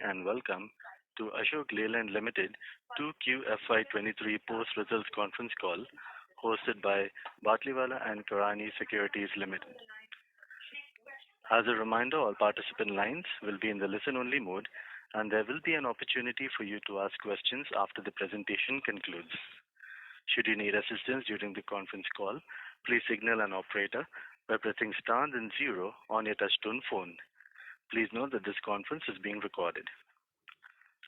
and welcome to Ashok Leyland Limited 2QFY23 post-results conference call hosted by Batliwala and Karani Securities Limited. As a reminder, all participant lines will be in the listen-only mode, and there will be an opportunity for you to ask questions after the presentation concludes. Should you need assistance during the conference call, please signal an operator by pressing star then zero on your touchtone phone. Please note that this conference is being recorded.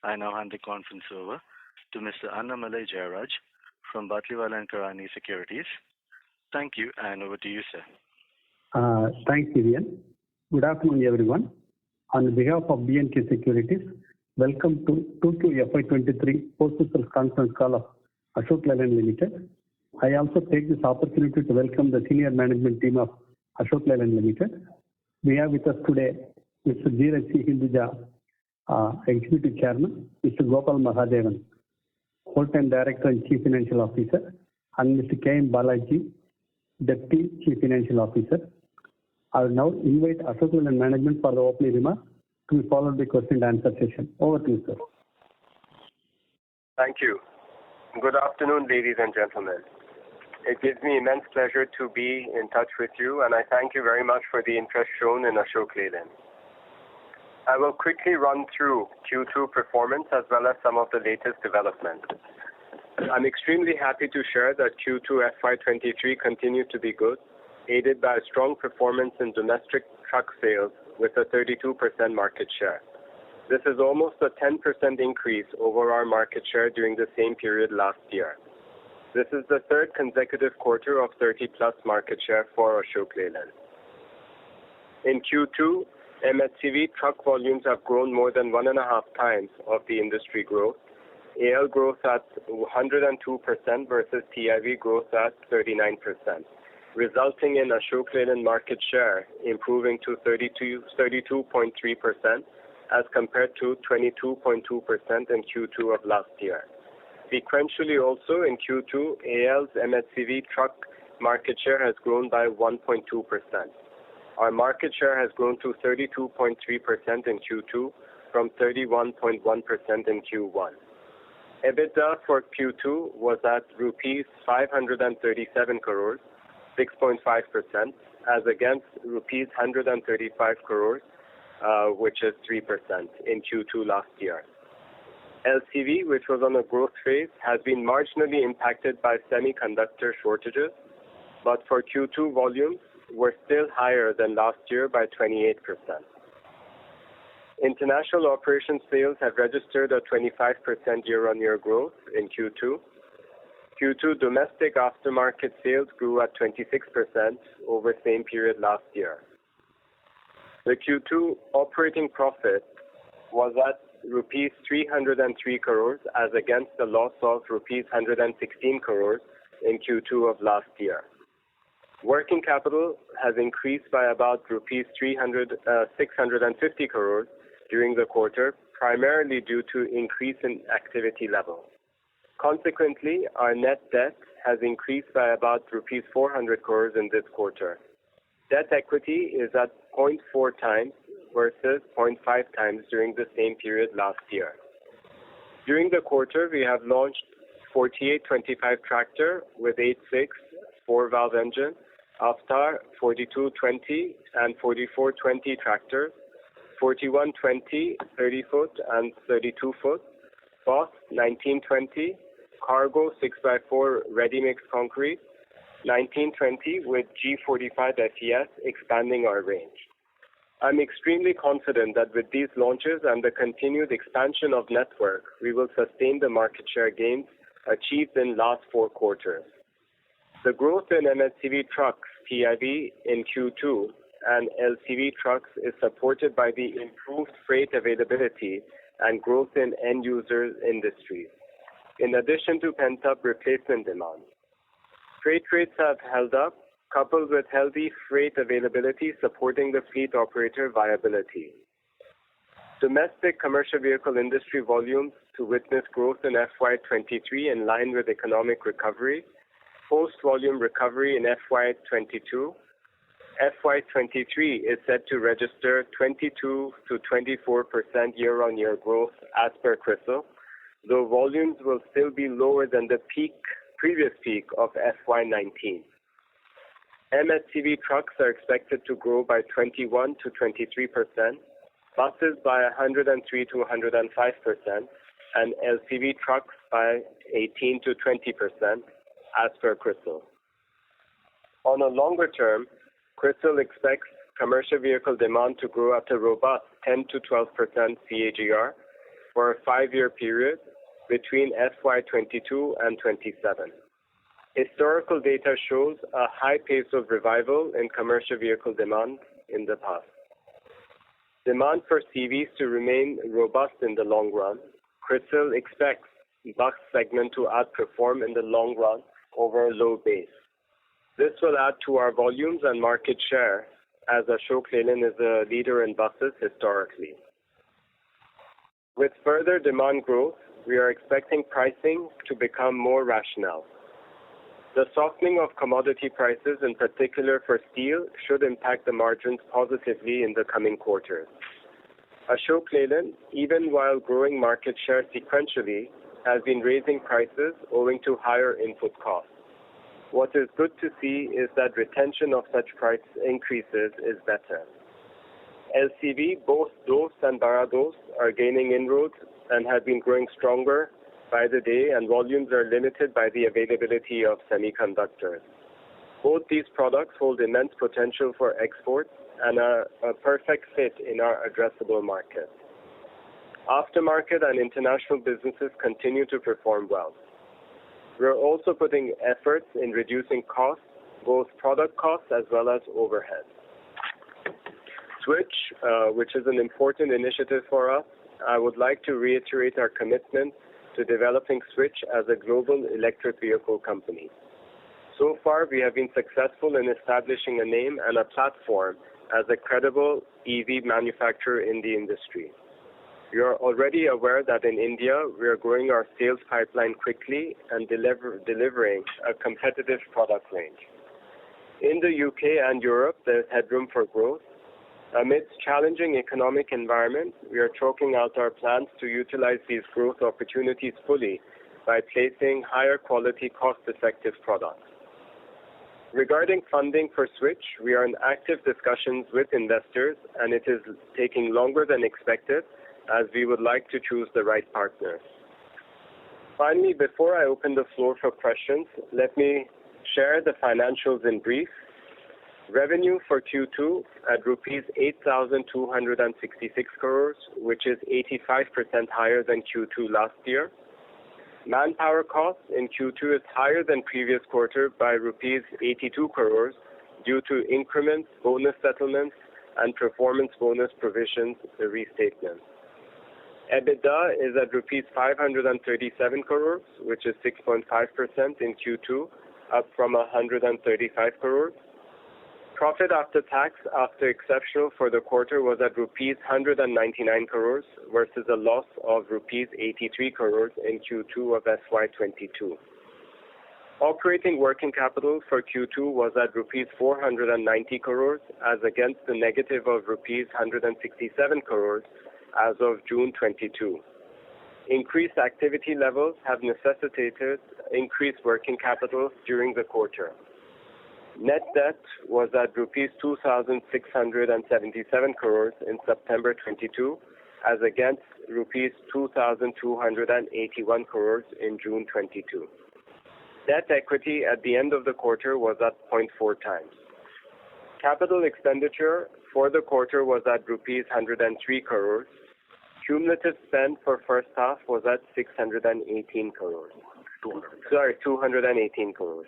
I now hand the conference over to Mr. Annamalai Jayaraj from Batliwala and Karani Securities. Thank you, and over to you, sir. Thanks, Vivian. Good afternoon, everyone. On behalf of B&K Securities, welcome to 2QFY23 post-results conference call of Ashok Leyland Limited. I also take this opportunity to welcome the senior management team of Ashok Leyland Limited. We have with us today Mr. Dheeraj C. Hinduja, Executive Chairman, Mr. Gopal Mahadevan, Whole-time Director and Chief Financial Officer, and Mr. K.M. Balaji, Deputy Chief Financial Officer. I will now invite Ashok Leyland management for the opening remarks to be followed by question and answer session. Over to you, sir. Thank you. Good afternoon, ladies and gentlemen. It gives me immense pleasure to be in touch with you, and I thank you very much for the interest shown in Ashok Leyland. I will quickly run through Q2 performance as well as some of the latest developments. I'm extremely happy to share that Q2 FY23 continued to be good, aided by a strong performance in domestic truck sales with a 32% market share. This is almost a 10% increase over our market share during the same period last year. This is the third consecutive quarter of 30-plus market share for Ashok Leyland. In Q2, MHCV truck volumes have grown more than 1.5 times of the industry growth. AL growth at 102% versus TIV growth at 39%, resulting in Ashok Leyland market share improving to 32.3% as compared to 22.2% in Q2 of last year. Sequentially also in Q2, AL's MHCV truck market share has grown by 1.2%. Our market share has grown to 32.3% in Q2 from 31.1% in Q1. EBITDA for Q2 was at rupees 537 crores, 6.5%, as against rupees 135 crores, which is 3% in Q2 last year. LCV, which was on a growth phase, has been marginally impacted by semiconductor shortages, but for Q2 volumes were still higher than last year by 28%. International operations sales have registered a 25% year-on-year growth in Q2. Q2 domestic aftermarket sales grew at 26% over same period last year. The Q2 operating profit was at rupees 303 crores as against the loss of rupees 116 crores in Q2 of last year. Working capital has increased by about rupees 650 crores during the quarter, primarily due to increase in activity level. Consequently, our net debt has increased by about rupees 400 crores in this quarter. Debt equity is at 0.4 times versus 0.5 times during the same period last year. During the quarter, we have launched 4825 tractor with 8.6 4-valve engine, Avatar 4220 and 4420 tractors, 4120 30-foot and 32-foot, Boss 1920, Cargo 6x4 ready-mix concrete, 1920 with G45 FES expanding our range. I'm extremely confident that with these launches and the continued expansion of network, we will sustain the market share gains achieved in last 4 quarters. The growth in MHCV trucks, TIV, in Q2 and LCV trucks is supported by the improved freight availability and growth in end-user industries, in addition to pent-up replacement demand. Freight rates have held up, coupled with healthy freight availability supporting the fleet operator viability. Domestic commercial vehicle industry volumes to witness growth in FY23 in line with economic recovery, post-volume recovery in FY22, FY23 is set to register 22 to 24% year-on-year growth as per CRISIL, though volumes will still be lower than the previous peak of FY19. MHCV trucks are expected to grow by 21 to 23%, buses by 103 to 105%, and LCV trucks by 18 to 20% as per CRISIL. On a longer term, CRISIL expects commercial vehicle demand to grow at a robust 10 to 12% CAGR for a 5-year period between FY22 and 27. Historical data shows a high pace of revival in commercial vehicle demand in the past. Demand for CVs to remain robust in the long run. CRISIL expects bus segment to outperform in the long run over a low base. This will add to our volumes and market share, as Ashok Leyland is a leader in buses historically. With further demand growth, we are expecting pricing to become more rational. The softening of commodity prices, in particular for steel, should impact the margins positively in the coming quarters. Ashok Leyland, even while growing market share sequentially, has been raising prices owing to higher input costs. What is good to see is that retention of such price increases is better. LCV, both DOS and Barados, are gaining inroads and have been growing stronger by the day, and volumes are limited by the availability of semiconductors. Both these products hold immense potential for export and are a perfect fit in our addressable market. Aftermarket and international businesses continue to perform well. We are also putting efforts in reducing costs, both product costs as well as overhead. Switch, which is an important initiative for us, I would like to reiterate our commitment to developing Switch as a global electric vehicle company. So far, we have been successful in establishing a name and a platform as a credible EV manufacturer in the industry. You are already aware that in India, we are growing our sales pipeline quickly and delivering a competitive product range. In the UK and Europe, there is headroom for growth. Amidst challenging economic environment, we are chalking out our plans to utilize these growth opportunities fully by placing higher quality, cost-effective products. Regarding funding for Switch, we are in active discussions with investors, and it is taking longer than expected, as we would like to choose the right partners. Finally, before I open the floor for questions, let me share the financials in brief. Revenue for Q2 at rupees 8,266 crores, which is 85% higher than Q2 last year. Manpower costs in Q2 is higher than previous quarter by rupees 82 crores due to increments, bonus settlements, and performance bonus provisions restatements. EBITDA is at rupees 537 crores, which is 6.5% in Q2, up from 135 crores. Profit after tax after exceptional for the quarter was at rupees 199 crores versus a loss of rupees 83 crores in Q2 of FY22. Operating working capital for Q2 was at rupees 490 crores as against the negative of rupees 167 crores as of June 22. Increased activity levels have necessitated increased working capital during the quarter. Net debt was at rupees 2,677 crores in September 22 as against rupees 2,281 crores in June 22. Debt equity at the end of the quarter was at 0.4 times. Capital expenditure for the quarter was at rupees 103 crores. Cumulative spend for first half was at 618 crores. 218 crores.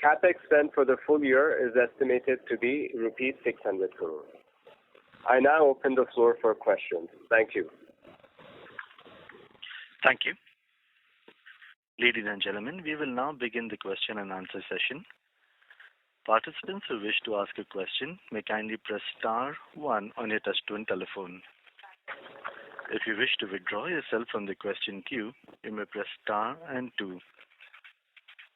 CapEx spend for the full year is estimated to be rupees 600 crores. I now open the floor for questions. Thank you. Thank you. Ladies and gentlemen, we will now begin the question and answer session. Participants who wish to ask a question may kindly press star 1 on your touch-tone telephone. If you wish to withdraw yourself from the question queue, you may press star and 2.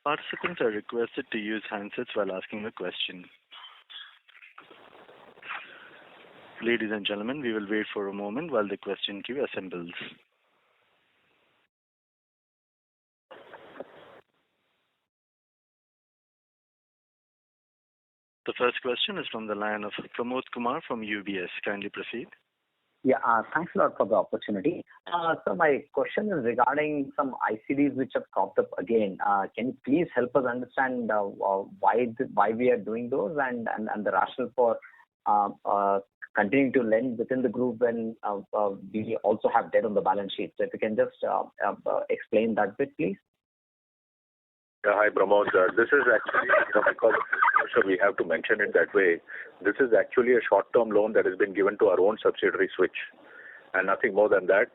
Participants are requested to use handsets while asking a question. Ladies and gentlemen, we will wait for a moment while the question queue assembles. The first question is from the line of Pramod Kumar from UBS. Kindly proceed. Yeah, thanks a lot for the opportunity. So my question is regarding some ICDs which have cropped up again. Can you please help us understand why we are doing those and the rationale for continuing to lend within the group when we also have debt on the balance sheet? So if you can just explain that bit, please. Yeah, hi, Pramod. This is actually, because also we have to mention it that way. This is actually a short-term loan that has been given to our own subsidiary, Switch, and nothing more than that.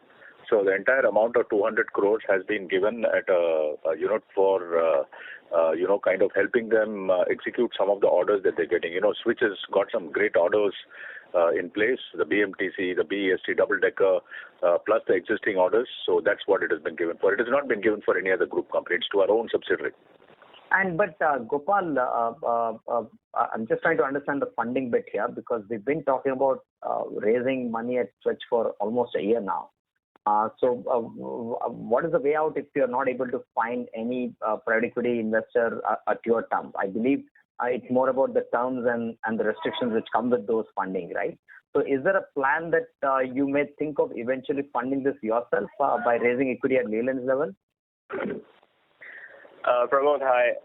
So the entire amount of 200 crores has been given at for kind of helping them execute some of the orders that they're getting. Switch has got some great orders in place, the BMTC, the BEST, double-decker, plus the existing orders. So that's what it has been given for. It has not been given for any other group company. It's to our own subsidiary. But Gopal, I'm just trying to understand the funding bit here because we've been talking about raising money at Switch for almost a year now. So what is the way out if you're not able to find any private equity investor at your terms? I believe it's more about the terms and the restrictions which come with those funding, right? So is there a plan that you may think of eventually funding this yourself by raising equity at Leyland's level? Pramod, hi.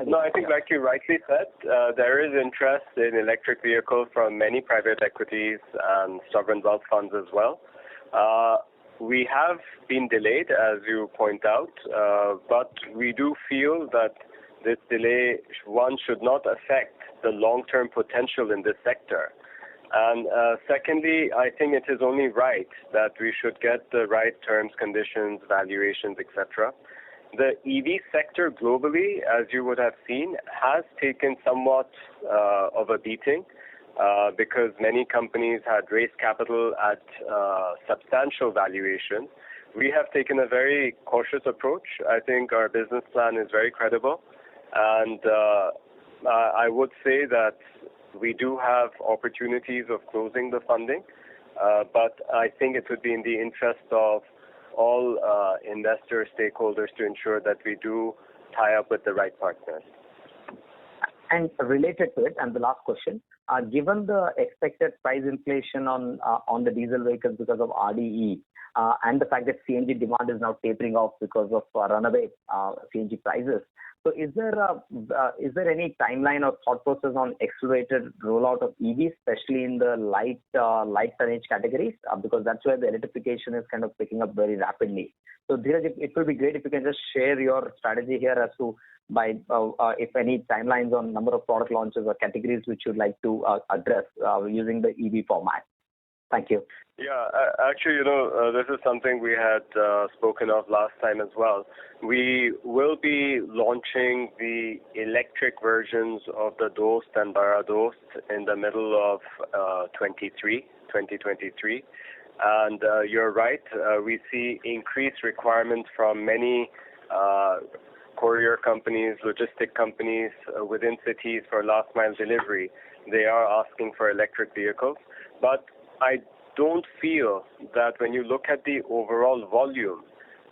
No, I think like you rightly said, there is interest in electric vehicles from many private equities and sovereign wealth funds as well. We have been delayed, as you point out, but we do feel that this delay, one, should not affect the long-term potential in this sector. And secondly, I think it is only right that we should get the right terms, conditions, valuations, etc. The EV sector globally, as you would have seen, has taken somewhat of a beating because many companies had raised capital at substantial valuation. We have taken a very cautious approach. I think our business plan is very credible. And I would say that we do have opportunities of closing the funding, but I think it would be in the interest of all investor stakeholders to ensure that we do tie up with the right partners. And related to it, and the last question, given the expected price inflation on the diesel vehicles because of RDE and the fact that CNG demand is now tapering off because of runaway CNG prices, so is there any timeline or thought process on accelerated rollout of EVs, especially in the light tonnage categories? Because that's where the electrification is kind of picking up very rapidly. So Dheeraj, it would be great if you can just share your strategy here as to by if any timelines on number of product launches or categories which you'd like to address using the EV format. Thank you. Yeah, actually, this is something we had spoken of last time as well. We will be launching the electric versions of the Dost and Bara Dost in the middle of 2023. And you're right, we see increased requirements from many courier companies, logistic companies within cities for last mile delivery. They are asking for electric vehicles. But I don't feel that when you look at the overall volume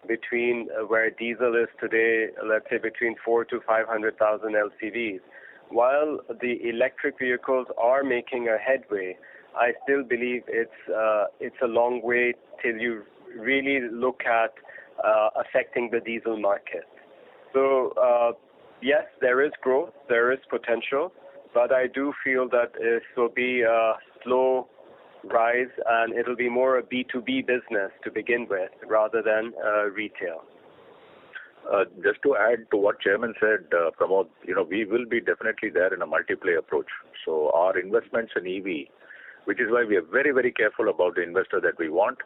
between where diesel is today, let's say between 400,000 to 500,000 LCVs, while the electric vehicles are making a headway, I still believe it's a long way till you really look at affecting the diesel market. So yes, there is growth, there is potential, but I do feel that it will be a slow rise and it'll be more a B2B business to begin with rather than retail. Just to add to what Chairman said, Pramod, we will be definitely there in a multi-play approach. So our investments in EV, which is why we are very, very careful about the investor that we want,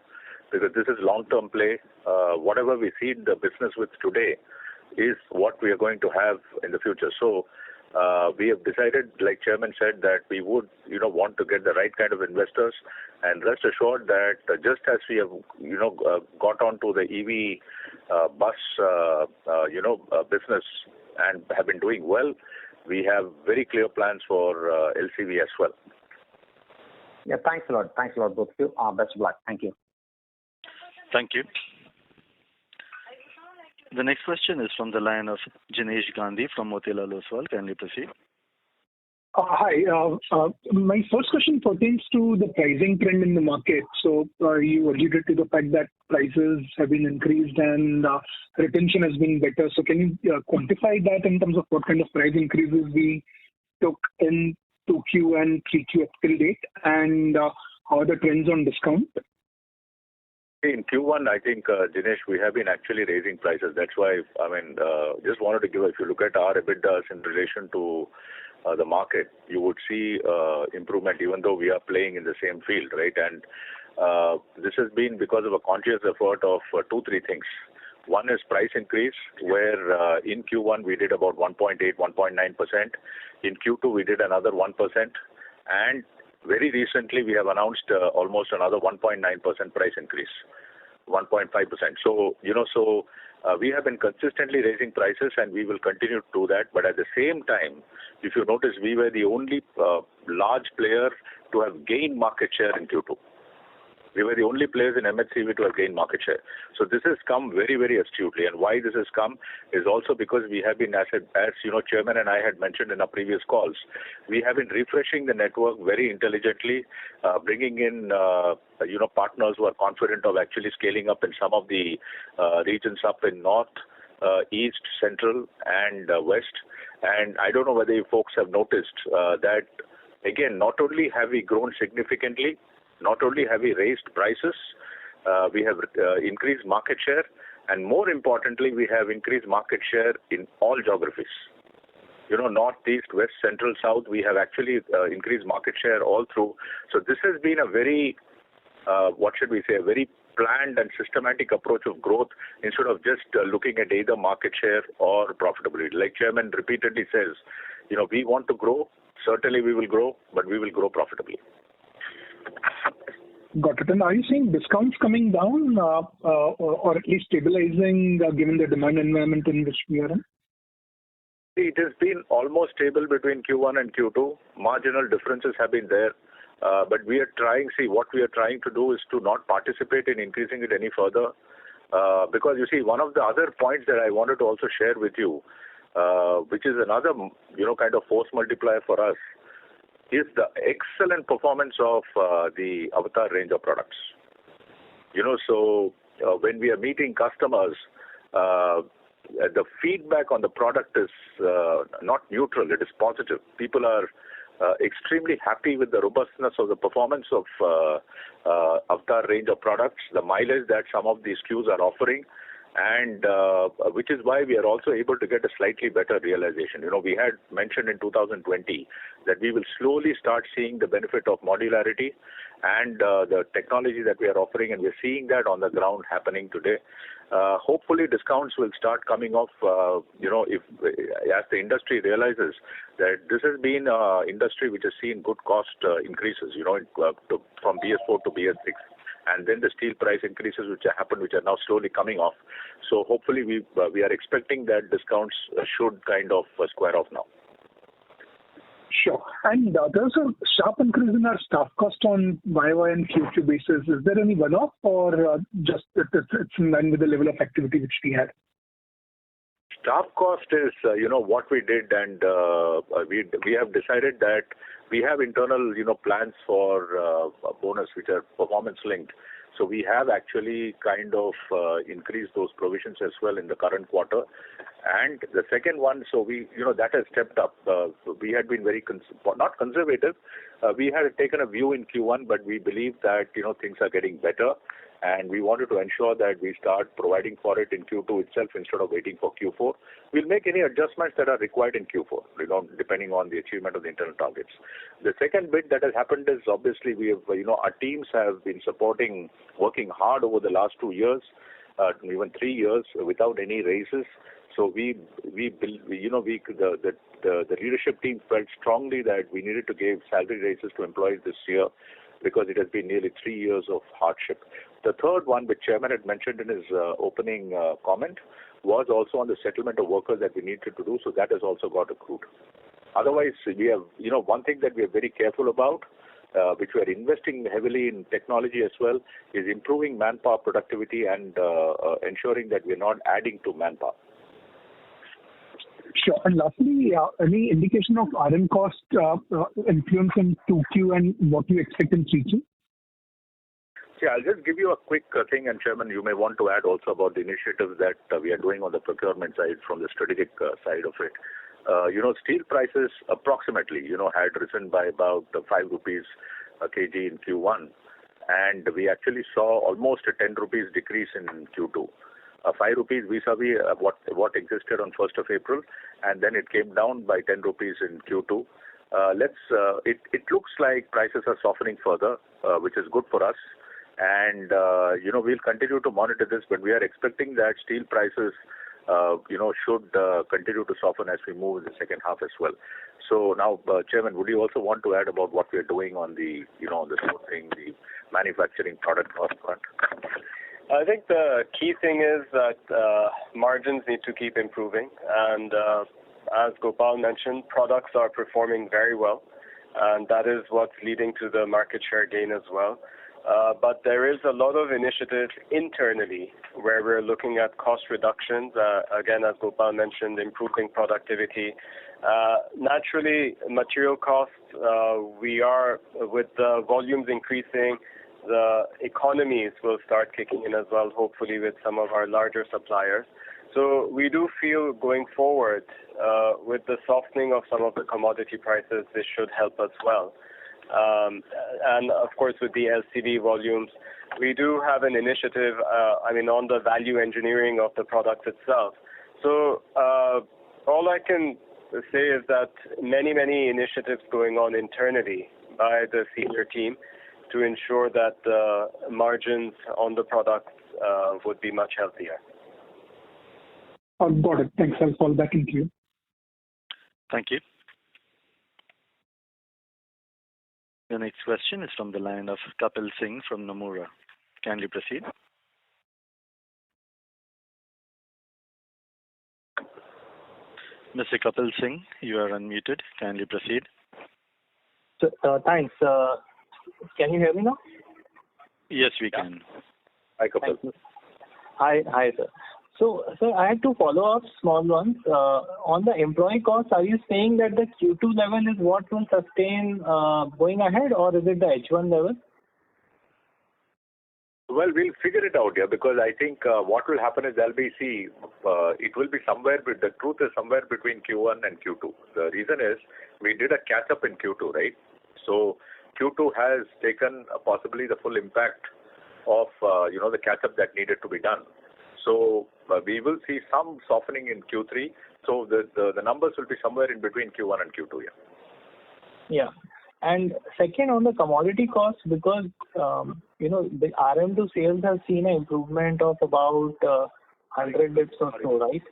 because this is long-term play. Whatever we seed the business with today is what we are going to have in the future. So we have decided, like Chairman said, that we would, want to get the right kind of investors, and rest assured that just as we have, got onto the EV bus, business and have been doing well, we have very clear plans for LCV as well. Yeah, thanks a lot. Thanks a lot, both of you. Best of luck. Thank you. Thank you. The next question is from the line of Jinesh Gandhi from Motilal Oswal. Kindly proceed. Hi. My first question pertains to the pricing trend in the market. So you alluded to the fact that prices have been increased and retention has been better. So can you quantify that in terms of what kind of price increases we took in 2Q and 3Q up till date, and how are the trends on discount? In Q1, I think, Dinesh, we have been actually raising prices. That's why, just wanted to give, if you look at our EBITDAs in relation to the market, you would see improvement even though we are playing in the same field, right? And this has been because of a conscious effort of 2-3 things. One is price increase, where in Q1 we did about 1.8, 1.9%. In Q2 we did another 1%. And very recently we have announced almost another 1.9% price increase, 1.5%. So, we have been consistently raising prices and we will continue to do that. But at the same time, if you notice, we were the only large player to have gained market share in Q2. We were the only players in MHCV to have gained market share. So this has come very, very astutely. And why this has come is also because we have been, as Chairman and I had mentioned in our previous calls, we have been refreshing the network very intelligently, bringing in, partners who are confident of actually scaling up in some of the regions up in North, East, Central, and West. And I don't know whether you folks have noticed that, again, not only have we grown significantly, not only have we raised prices, we have increased market share, and more importantly, we have increased market share in all geographies. North, East, West, Central, South, we have actually increased market share all through. So this has been a very, a very planned and systematic approach of growth instead of just looking at either market share or profitability. Like Chairman repeatedly says, we want to grow, certainly we will grow, but we will grow profitably. Got it. And are you seeing discounts coming down or at least stabilizing given the demand environment in which we are in? It has been almost stable between Q1 and Q2. Marginal differences have been there. But we are trying, what we are trying to do is to not participate in increasing it any further. Because one of the other points that I wanted to also share with you, which is another, kind of force multiplier for us, is the excellent performance of the Avatar range of products. When we are meeting customers, the feedback on the product is not neutral, it is positive. People are extremely happy with the robustness of the performance of Avatar range of products, the mileage that some of these SKUs are offering, and which is why we are also able to get a slightly better realization. We had mentioned in 2020 that we will slowly start seeing the benefit of modularity and the technology that we are offering, and we're seeing that on the ground happening today. Hopefully discounts will start coming off, if as the industry realizes that this has been an industry which has seen good cost increases, from BS4 to BS6. And then the steel price increases which happened, which are now slowly coming off. So hopefully we are expecting that discounts should kind of square off now. Sure. And there's a sharp increase in our staff cost on YY and Q2 basis. Is there any one-off or just it's in line with the level of activity which we had? Staff cost is, what we did, and we have decided that we have internal, plans for bonus which are performance linked. So we have actually kind of increased those provisions as well in the current quarter. And the second one, so we, that has stepped up. We had been very, not conservative. We had taken a view in Q1, but we believe that, things are getting better. And we wanted to ensure that we start providing for it in Q2 itself instead of waiting for Q4. We'll make any adjustments that are required in Q4, depending on the achievement of the internal targets. The second bit that has happened is obviously we have, our teams have been working hard over the last 2 years, even 3 years without any raises. So the leadership team felt strongly that we needed to give salary raises to employees this year, because it has been nearly 3 years of hardship. The third one, which Chairman had mentioned in his opening comment, was also on the settlement of workers that we needed to do, so that has also got accrued. Otherwise, we have, one thing that we are very careful about which we are investing heavily in technology as well, is improving manpower productivity and ensuring that we're not adding to manpower. Sure. And lastly, any indication of RM cost influence in 2Q and what you expect in 3Q? Yeah, I'll just give you a quick thing, and Chairman, you may want to add also about the initiatives that we are doing on the procurement side from the strategic side of it. Steel prices approximately, had risen by about 5 rupees a kg in Q1, and we actually saw almost a 10 rupees decrease in Q2. 5 rupees vis-a-vis what existed on 1st of April, and then it came down by 10 rupees in Q2. It looks like prices are softening further, which is good for us. And, we'll continue to monitor this, but we are expecting that steel prices, should continue to soften as we move in the second half as well. So now, Chairman, would you also want to add about what we are doing on the, on the sourcing, the manufacturing product cost front? I think the key thing is that margins need to keep improving. And as Gopal mentioned, products are performing very well. And that is what's leading to the market share gain as well. But there is a lot of initiatives internally where we're looking at cost reductions. Again, as Gopal mentioned, improving productivity. Naturally, material costs, we are, with the volumes increasing, the economies will start kicking in as well, hopefully with some of our larger suppliers. So we do feel going forward, with the softening of some of the commodity prices, this should help us well. And of course, with the LCV volumes, we do have an initiative, on the value engineering of the product itself. So all I can say is that many initiatives going on internally by the senior team to ensure that the margins on the products would be much healthier. Got it. Thanks. I'll fall back into you. Thank you. The next question is from the line of Kapil Singh from Nomura. Kindly proceed. Mr. Kapil Singh, you are unmuted. Kindly proceed. So, thanks. Can you hear me now? Yes, we can. Hi, Kapil. Hi, sir. So, sir, I have two follow-ups, small ones. On the employee costs, are you saying that the Q2 level is what will sustain going ahead, or is it the H1 level? Well, we'll figure it out, because I think what will happen is it will be somewhere, but the truth is somewhere between Q1 and Q2. The reason is we did a catch-up in Q2, right? So Q2 has taken possibly the full impact of, the catch-up that needed to be done. So we will see some softening in Q3. So the numbers will be somewhere in between Q1 and Q2, Yeah. And second, on the commodity costs, because, the RM to sales has seen an improvement of about 100 bits or so, right?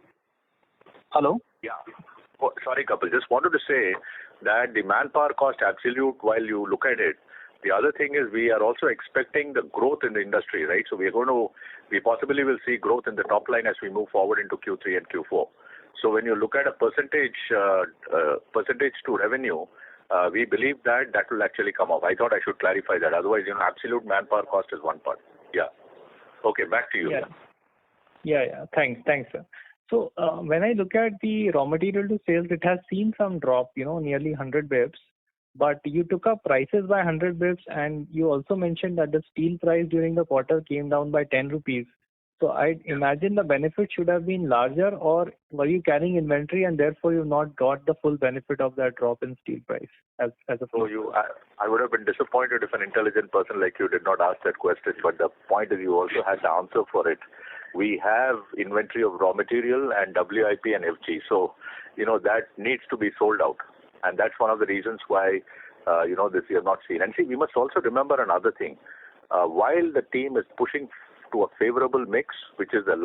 Hello? Yeah. Oh, sorry, Kapil. Just wanted to say that the manpower cost absolute, while you look at it, the other thing is we are also expecting the growth in the industry, right? So we possibly will see growth in the top line as we move forward into Q3 and Q4. So when you look at a percentage to revenue, we believe that will actually come up. I thought I should clarify that. Otherwise, absolute manpower cost is one part. Yeah. Okay, back to you. Yeah. Thanks, sir. So when I look at the raw material to sales, it has seen some drop, nearly 100 bips. But you took up prices by 100 bips, and you also mentioned that the steel price during the quarter came down by 10 rupees. So I imagine the benefit should have been larger, or were you carrying inventory and therefore you not got the full benefit of that drop in steel price as a So I would have been disappointed if an intelligent person like you did not ask that question. But the point is you also had the answer for it. We have inventory of raw material and WIP and FG. So, that needs to be sold out. And that's one of the reasons why, this we have not seen. And see, we must also remember another thing. While the team is pushing to a favorable mix, which is in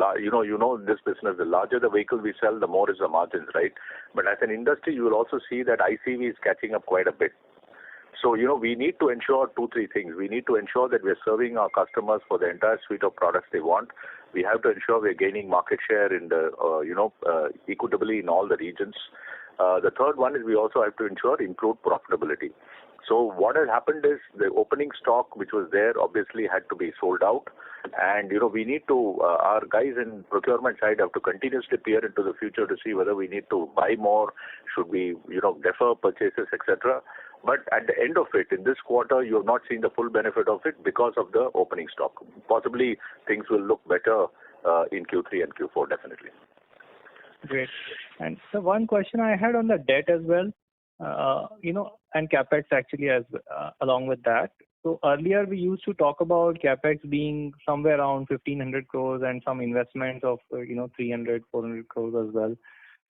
this business, the larger the vehicle we sell, the more is the margins, right? But as an industry, you will also see that ICV is catching up quite a bit. So, we need to ensure 2-3 things. We need to ensure that we're serving our customers for the entire suite of products they want. We have to ensure we're gaining market share in the, equitably in all the regions. The third one is we also have to ensure improved profitability. So what has happened is the opening stock which was there obviously had to be sold out, and we need to our guys in procurement side have to continuously peer into the future to see whether we need to buy more, should we defer purchases, etc. But at the end of it, in this quarter, you have not seen the full benefit of it because of the opening stock. Possibly things will look better in Q3 and Q4 definitely. Great. And so one question I had on the debt as well, and capex actually as along with that. So earlier we used to talk about capex being somewhere around 1,500 crores and some investments of 300, 400 crores as well.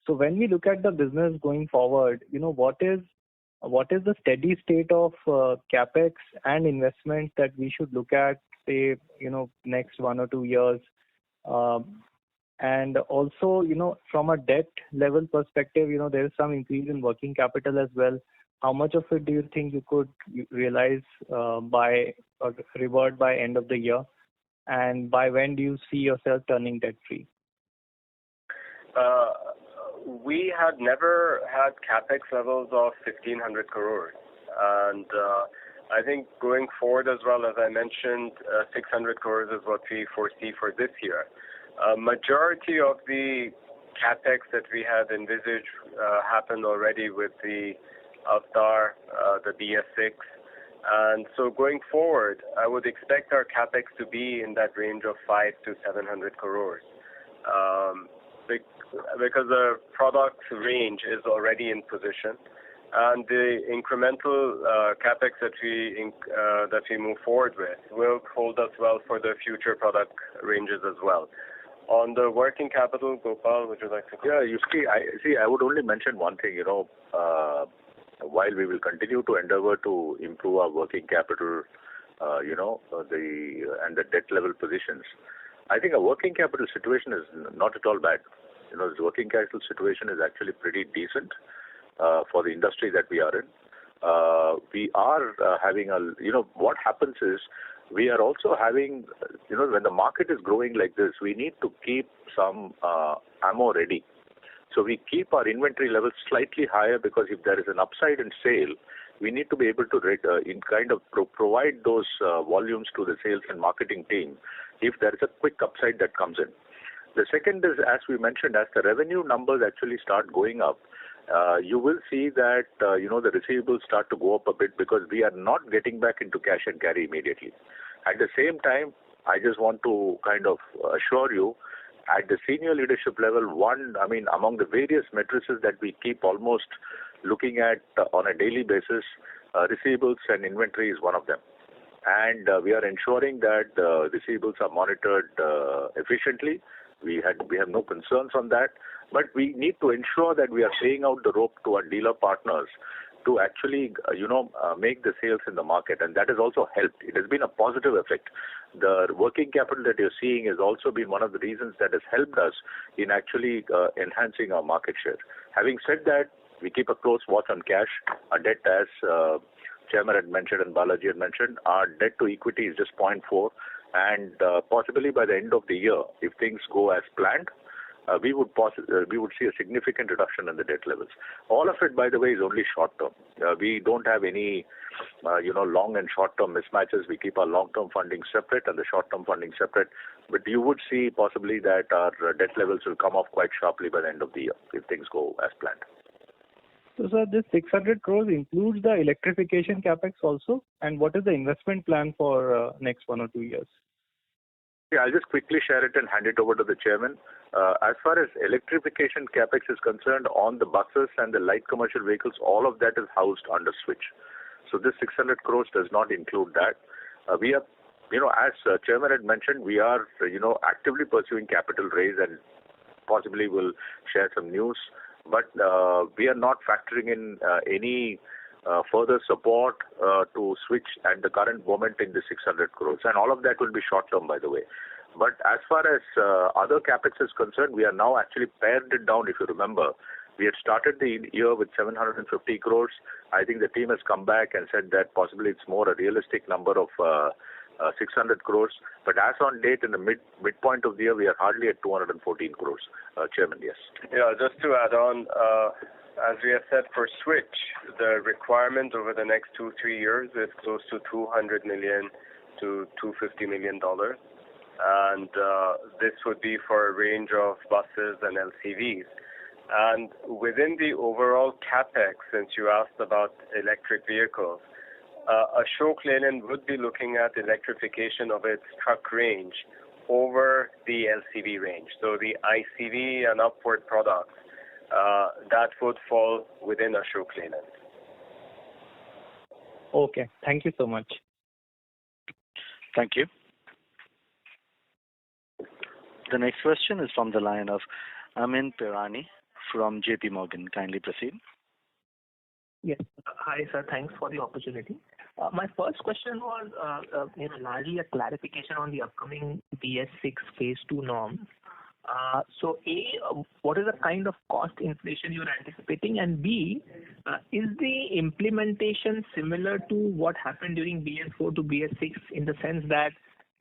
So when we look at the business going forward, what is the steady state of capex and investment that we should look at, say, next 1 or 2 years? And also, from a debt level perspective, there is some increase in working capital as well. How much of it do you think you could realize by or revert by end of the year? And by when do you see yourself turning debt free? We had never had capex levels of 1,500 crores. And I think going forward as well, as I mentioned, 600 crores is what we foresee for this year. Majority of the capex that we had envisaged happened already with the Avtar, the BS6. And so going forward, I would expect our capex to be in that range of 500 to 700 crores. Because the product range is already in position, and the incremental capex that we move forward with will hold us well for the future product ranges as well. On the working capital, Gopal, would you like to? Yeah, I would only mention one thing. While we will continue to endeavor to improve our working capital, the debt level positions, I think our working capital situation is not at all bad. This working capital situation is actually pretty decent for the industry that we are in. We are having what happens is we are also having, when the market is growing like this, we need to keep some ammo ready. So we keep our inventory levels slightly higher because if there is an upside in sale, we need to be able to provide those volumes to the sales and marketing team if there is a quick upside that comes in. The second is, as we mentioned, as the revenue numbers actually start going up, you will see that, the receivables start to go up a bit because we are not getting back into cash and carry immediately. At the same time, I just want to kind of assure you, at the senior leadership level, among the various matrices that we keep almost looking at on a daily basis, receivables and inventory is one of them. And we are ensuring that receivables are monitored efficiently. We have no concerns on that, but we need to ensure that we are paying out the rope to our dealer partners to actually, make the sales in the market, and that has also helped. It has been a positive effect. The working capital that you're seeing has also been one of the reasons that has helped us in actually enhancing our market share. Having said that, we keep a close watch on cash. Our debt, as Chairman had mentioned and Balaji had mentioned, our debt to equity is just 0.4, and possibly by the end of the year, if things go as planned, we would see a significant reduction in the debt levels. All of it, by the way, is only short term. We don't have any, long and short term mismatches. We keep our long term funding separate and the short term funding separate. But you would see possibly that our debt levels will come off quite sharply by the end of the year if things go as planned. So, sir, this 600 crores includes the electrification capex also, and what is the investment plan for next 1 or 2 years? Yeah, I'll just quickly share it and hand it over to the chairman. As far as electrification capex is concerned, on the buses and the light commercial vehicles, all of that is housed under switch. So this 600 crores does not include that. We are, as chairman had mentioned, we are, actively pursuing capital raise and possibly will share some news. But we are not factoring in any further support to switch at the current moment in the 600 crores. And all of that will be short term, by the way. But as far as other capex is concerned, we are now actually pared it down. If you remember, we had started the year with 750 crores. I think the team has come back and said that possibly it's more a realistic number of 600 crores. But as on date, in the midpoint of the year, we are hardly at 214 crores. Chairman, yes. Yeah, just to add on, as we have said for Switch, the requirement over the next 2-3 years is close to $200 million to $250 million. And this would be for a range of buses and LCVs. And within the overall capex, since you asked about electric vehicles, Ashok Leyland would be looking at electrification of its truck range over the LCV range. So the ICV and upward products, that would fall within Ashok Leyland. Okay. Thank you so much. Thank you. The next question is from the line of Amin Pirani from JP Morgan. Kindly proceed. Yes. Hi, sir. Thanks for the opportunity. My first question was largely a clarification on the upcoming BS6 Phase 2 norms. So A, what is the kind of cost inflation you're anticipating? And B, is the implementation similar to what happened during BS4 to BS6 in the sense that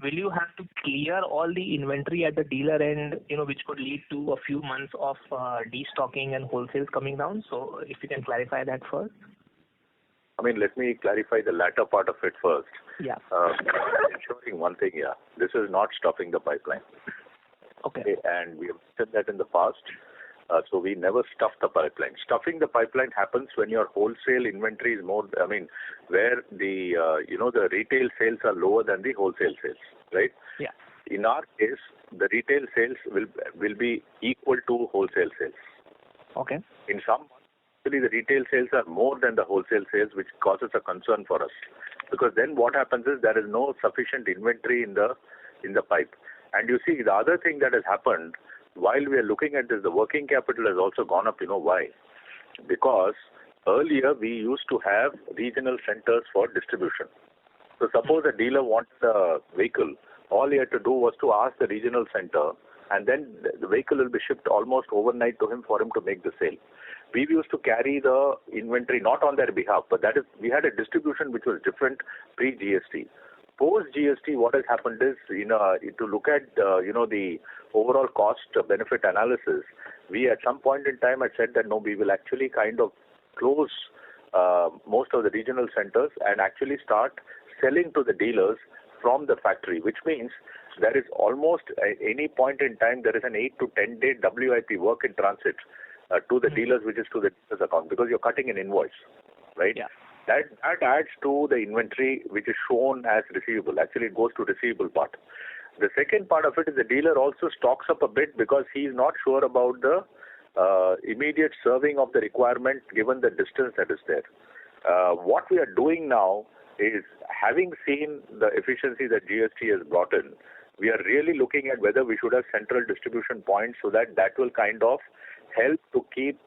will you have to clear all the inventory at the dealer end, which could lead to a few months of destocking and wholesales coming down? So if you can clarify that first. I mean, let me clarify the latter part of it first. Yeah. Ensuring one thing, this is not stuffing the pipeline. Okay. And we have said that in the past. So we never stuff the pipeline. Stuffing the pipeline happens when your wholesale inventory is more, where the, the retail sales are lower than the wholesale sales, right? Yeah. In our case, the retail sales will be equal to wholesale sales. Okay. In some months, actually the retail sales are more than the wholesale sales, which causes a concern for us. Because then what happens is there is no sufficient inventory in the pipe. And you see, the other thing that has happened, while we are looking at this, the working capital has also gone up. You know why? Because earlier we used to have regional centers for distribution. So suppose a dealer wants a vehicle, all he had to do was to ask the regional center, and then the vehicle will be shipped almost overnight to him for him to make the sale. We used to carry the inventory not on their behalf, but that is, we had a distribution which was different pre-GST. Post-GST, what has happened is, to look at, the overall cost-benefit analysis, we at some point in time had said that no, we will actually kind of close most of the regional centers and actually start selling to the dealers from the factory, which means there is almost at any point in time, there is an 8 to 10 day WIP, work in transit, to the dealers, which is to the dealer's account, because you're cutting an invoice, right? Yeah. That adds to the inventory which is shown as receivable. Actually, it goes to receivable part. The second part of it is the dealer also stocks up a bit because he is not sure about the immediate serving of the requirement given the distance that is there. What we are doing now is, having seen the efficiency that GST has brought in, we are really looking at whether we should have central distribution points so that will kind of help to keep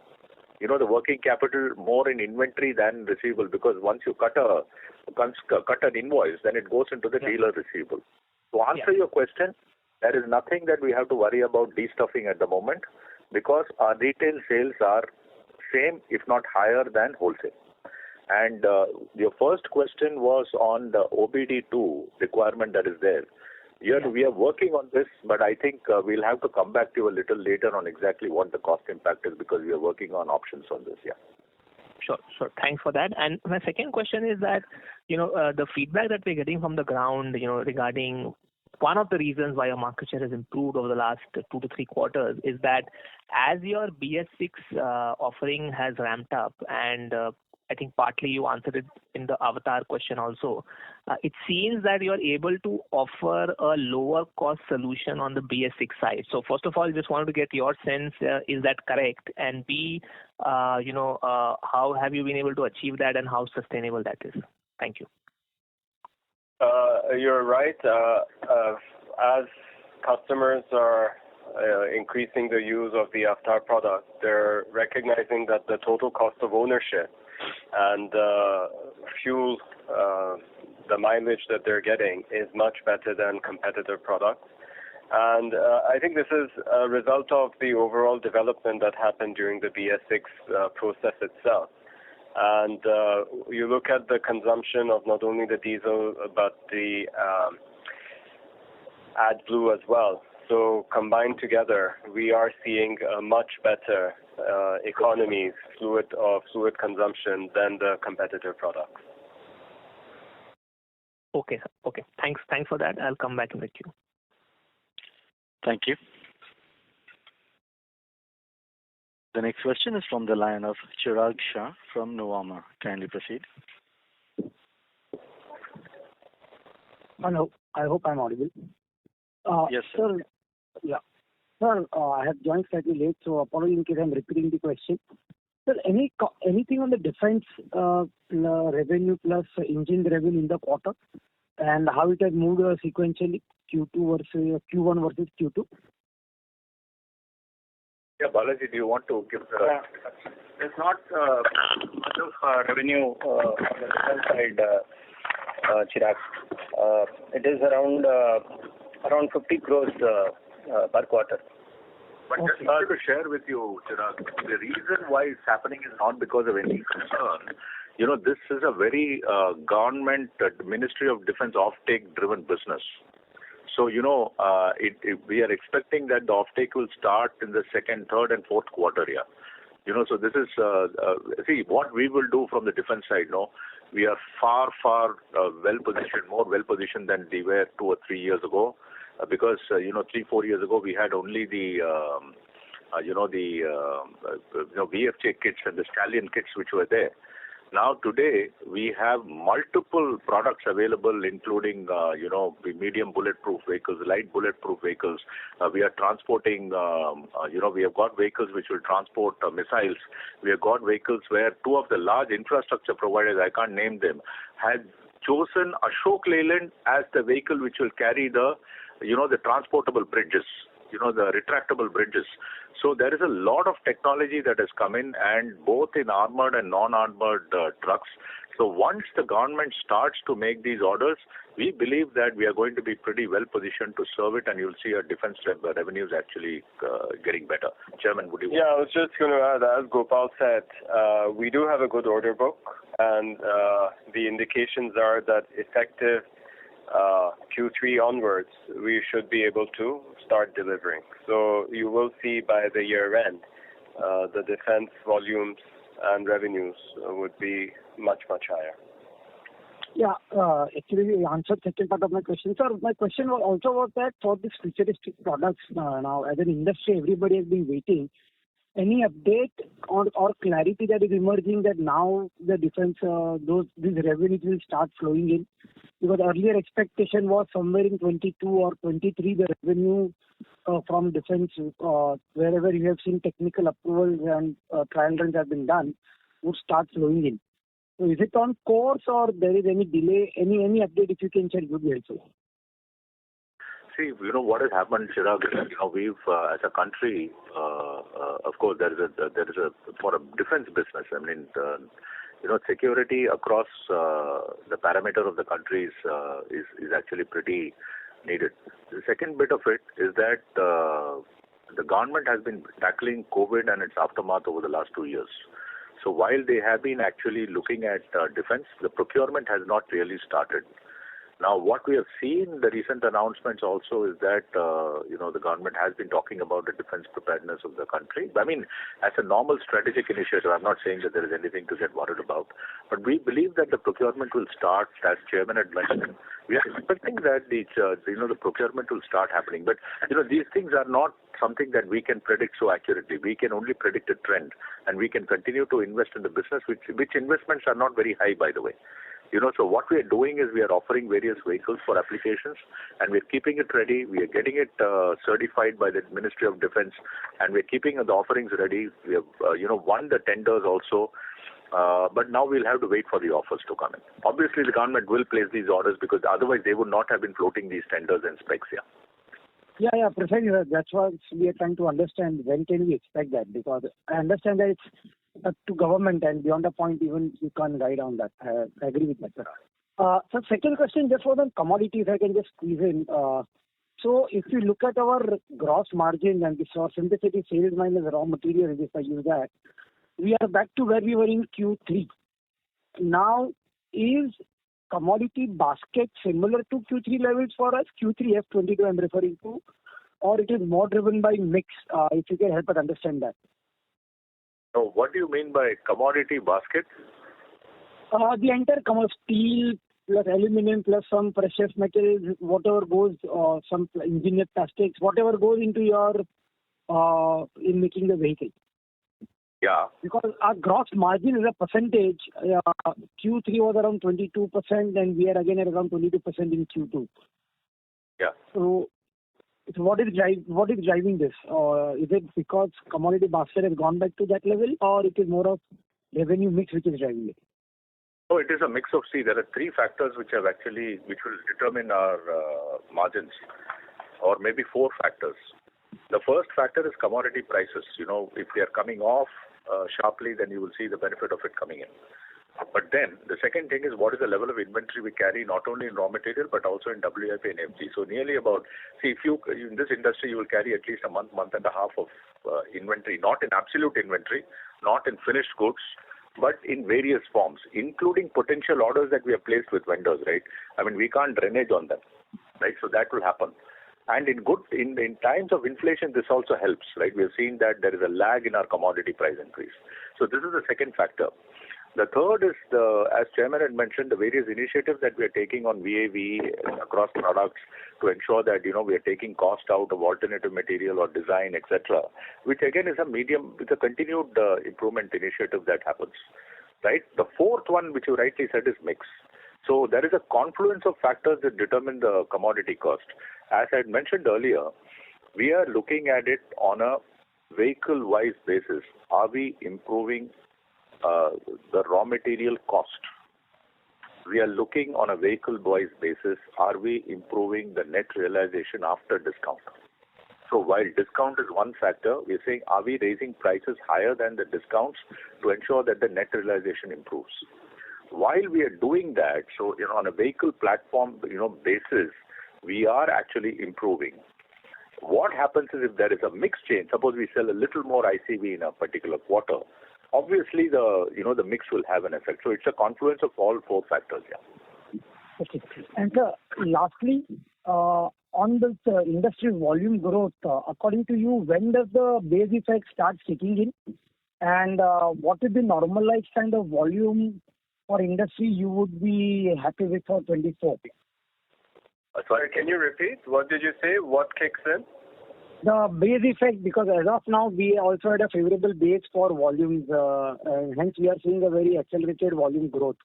the working capital more in inventory than receivable, because once you cut an invoice, then it goes into the dealer receivable. To answer your question, there is nothing that we have to worry about destuffing at the moment, because our retail sales are same, if not higher than wholesale. And your first question was on the OBD2 requirement that is there. We are working on this, but I think we'll have to come back to you a little later on exactly what the cost impact is, because we are working on options on this. Sure. Thanks for that. And my second question is that, the feedback that we're getting from the ground, regarding one of the reasons why your market share has improved over the last 2 to 3 quarters is that as your BS6 offering has ramped up, and I think partly you answered it in the avatar question also, it seems that you are able to offer a lower cost solution on the BS6 side. So first of all, just wanted to get your sense, is that correct? And B, how have you been able to achieve that and how sustainable that is? Thank you. You're right. As customers are increasing the use of the avatar product, they're recognizing that the total cost of ownership and fuel, the mileage that they're getting is much better than competitor products. And I think this is a result of the overall development that happened during the BS6 process itself. And you look at the consumption of not only the diesel, but the AdBlue as well. So combined together, we are seeing a much better economies, fluid consumption than the competitor products. Okay, sir. Okay. Thanks for that. I'll come back in the queue. Thank you. The next question is from the line of Chirag Shah from Nuvama. Kindly proceed. Hello. I hope I'm audible. Yes, sir. Yeah. Sir, I have joined slightly late, so apologies in case I'm repeating the question. Sir, anything on the defense revenue plus engine revenue in the quarter, and how it has moved sequentially, Q1 versus Q2? Yeah, Balaji, do you want to give the... There's not much of revenue on the defense side, Chirag. It is around 50 crores per quarter. But just wanted to share with you, Chirag, the reason why it's happening is not because of any concern. This is a very government, Ministry of Defense offtake driven business. So, we are expecting that the offtake will start in the second, third and fourth quarter here. So this is, what we will do from the defense side, we are far well-positioned, more well-positioned than we were 2 or 3 years ago. Because 3-4 years ago we had only the VFJ kits and the Stallion kits which were there. Now today we have multiple products available, including the medium bulletproof vehicles, light bulletproof vehicles. We are transporting. We have got vehicles which will transport missiles. We have got vehicles where 2 of the large infrastructure providers, I can't name them, had chosen Ashok Leyland as the vehicle which will carry the transportable bridges, the retractable bridges. So there is a lot of technology that has come in, and both in armored and non-armored trucks. So once the government starts to make these orders, we believe that we are going to be pretty well positioned to serve it, and you'll see our defense revenues actually getting better. Chairman, would you? Yeah, I was just going to add, as Gopal said, we do have a good order book, and the indications are that effective Q3 onwards, we should be able to start delivering. So you will see by the year end, the defense volumes and revenues would be much higher. Yeah, actually you answered second part of my question. Sir, my question was that for these futuristic products, now as an industry, everybody has been waiting. Any update or clarity that is emerging that now the defense, these revenues will start flowing in? Because earlier expectation was somewhere in 22 or 23, the revenue from defense, wherever you have seen technical approvals and trial runs have been done, would start flowing in. So is it on course or there is any delay? Any update if you can share would be helpful. See, what has happened, Chirag, is we've as a country, of course, there is a for a defense business. I mean, security across the parameter of the country is actually pretty needed. The second bit of it is that the government has been tackling COVID and its aftermath over the last 2 years. So while they have been actually looking at defense, the procurement has not really started. Now, what we have seen, the recent announcements also is that, the government has been talking about the defense preparedness of the country. I mean, as a normal strategic initiative, I'm not saying that there is anything to get worried about, but we believe that the procurement will start, as Chairman had mentioned. We are expecting that the procurement will start happening. But, these things are not something that we can predict so accurately. We can only predict a trend, and we can continue to invest in the business, which investments are not very high, by the way. So what we are doing is we are offering various vehicles for applications, and we're keeping it ready. We are getting it certified by the Ministry of Defense, and we're keeping the offerings ready. We have, won the tenders also, but now we'll have to wait for the offers to come in. Obviously, the government will place these orders because otherwise they would not have been floating these tenders and specs here. Yeah, precisely. That's what we are trying to understand. When can we expect that? Because I understand that it's up to government, and beyond the point, even you can't guide on that. I agree with that, sir. So second question, just for the commodities, I can just squeeze in. So if you look at our gross margin and this simplicity sales minus raw material, if I use that, we are back to where we were in Q3. Now, is commodity basket similar to Q3 levels for us? Q3 F22 I'm referring to, or it is more driven by mix? If you can help us understand that. So what do you mean by commodity basket? The entire steel plus aluminum plus some precious metals, whatever goes, some engineered plastics, whatever goes into your in making the vehicle. Yeah. Because our gross margin is a percentage. Q3 was around 22%, and we are again at around 22% in Q2. Yeah. So what is driving this? Is it because commodity basket has gone back to that level, or it is more of revenue mix which is driving it? So it is a mix of, there are three factors which will determine our margins, or maybe four factors. The first factor is commodity prices. If they are coming off sharply, then you will see the benefit of it coming in. But then the second thing is what is the level of inventory we carry, not only in raw material but also in WIP and FG. So nearly about, if you in this industry you will carry at least a month and a half of inventory, not in absolute inventory, not in finished goods, but in various forms, including potential orders that we have placed with vendors, right? I mean, we can't renege on them, right? So that will happen. And in times of inflation, this also helps, right? We have seen that there is a lag in our commodity price increase. So this is the second factor. The third is, as Chairman had mentioned, the various initiatives that we are taking on VAV across products to ensure that, we are taking cost out of alternative material or design, etc., which again is a continued improvement initiative that happens, right? The fourth one, which you rightly said, is mix. So there is a confluence of factors that determine the commodity cost. As I had mentioned earlier, we are looking at it on a vehicle-wise basis. Are we improving the raw material cost? We are looking on a vehicle-wise basis. Are we improving the net realization after discount? So while discount is one factor, we are saying, are we raising prices higher than the discounts to ensure that the net realization improves? While we are doing that, so on a vehicle platform basis, we are actually improving. What happens is if there is a mix change, suppose we sell a little more ICV in a particular quarter, obviously the mix will have an effect. So it's a confluence of all four factors. Yeah. Okay. And lastly, on this industry volume growth, according to you, when does the base effect start kicking in? And what is the normalized kind of volume for industry you would be happy with for 24? Sorry, can you repeat? What did you say? What kicks in? The base effect, because as of now, we also had a favorable base for volumes, and hence we are seeing a very accelerated volume growth.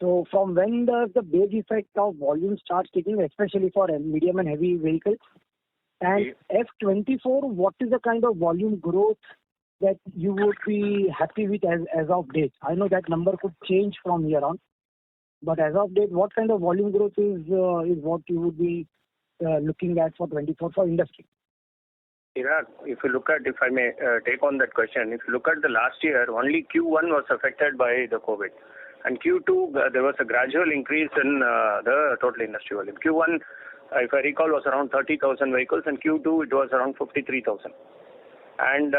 So from when does the base effect of volume start kicking, especially for medium and heavy vehicles? And F24, what is the kind of volume growth that you would be happy with as of date? I know that number could change from here on, but as of date, what kind of volume growth is what you would be looking at for 24 for industry? If you look at, if I may take on that question, if you look at the last year, only Q1 was affected by the COVID. And Q2, there was a gradual increase in the total industry volume. Q1, if I recall, was around 30,000 vehicles, and Q2, it was around 53,000. And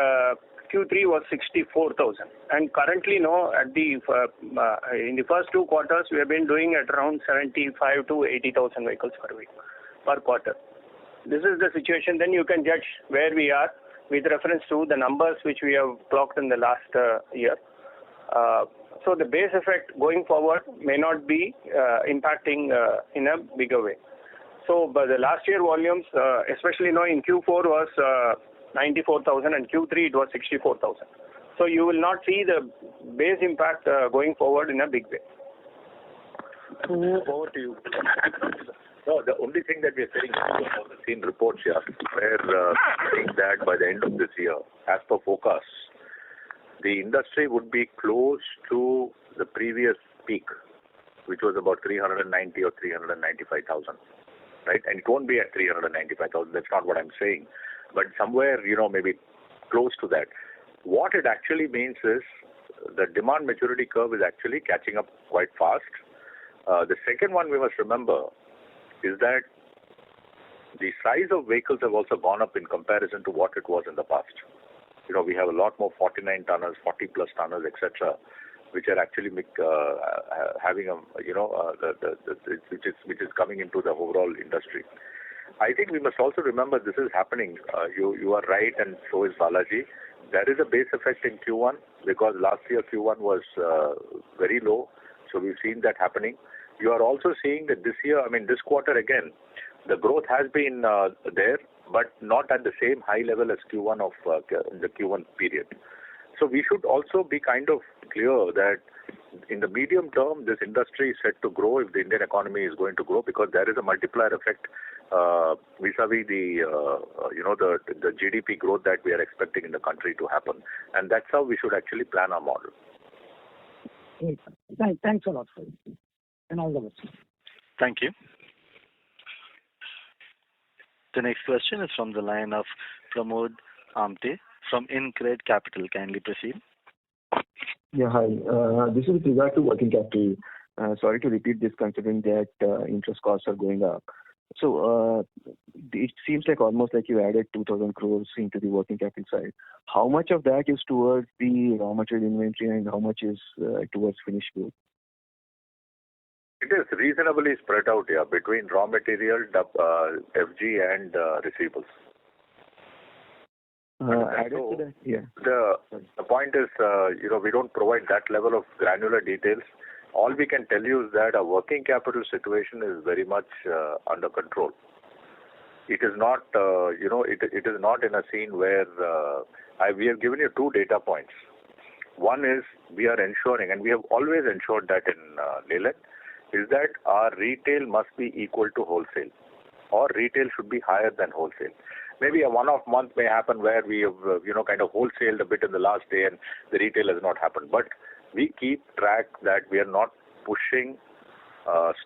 Q3 was 64,000. And currently, in the first two quarters, we have been doing at around 75 to 80,000 vehicles per quarter. This is the situation. Then you can judge where we are with reference to the numbers which we have clocked in the last year. So the base effect going forward may not be impacting in a bigger way. So but the last year volumes, especially in Q4 was 94,000 and Q3 it was 64,000. So you will not see the base impact going forward in a big way. Over to you. No, the only thing that we are saying is all the same reports here, we're saying that by the end of this year, as per forecasts, the industry would be close to the previous peak, which was about 390 or 395,000, right? And it won't be at 395,000. That's not what I'm saying, but somewhere, maybe close to that. What it actually means is the demand maturity curve is actually catching up quite fast. The second one we must remember is that the size of vehicles have also gone up in comparison to what it was in the past. We have a lot more 49 tonners, 40 plus tonners, etc., which are actually having which is coming into the overall industry. I think we must also remember this is happening. You are right, and so is Balaji. There is a base effect in Q1 because last year Q1 was very low. So we've seen that happening. You are also seeing that this year, this quarter again, the growth has been there, but not at the same high level as Q1 of the Q1 period. So we should also be kind of clear that in the medium term, this industry is set to grow if the Indian economy is going to grow, because there is a multiplier effect vis-a-vis the GDP growth that we are expecting in the country to happen, and that's how we should actually plan our model. Great. Thanks a lot for it, and all the best. Thank you. The next question is from the line of Pramod Amte from InCred Capital. Kindly proceed. Yeah, hi. This is with regard to working capital. Sorry to repeat this, considering that interest costs are going up. So it seems like almost like you added 2,000 crores into the working capital side. How much of that is towards the raw material inventory and how much is towards finished goods? It is reasonably spread out here between raw material, FG and receivables. Added to that, yeah. The point is, we don't provide that level of granular details. All we can tell you is that our working capital situation is very much under control. It is not, it is not in a scene where we have given you two data points. One is we are ensuring, and we have always ensured that in Leyland, is that our retail must be equal to wholesale, or retail should be higher than wholesale. Maybe a one-off month may happen where we have, kind of wholesaled a bit in the last day and the retail has not happened. But we keep track that we are not pushing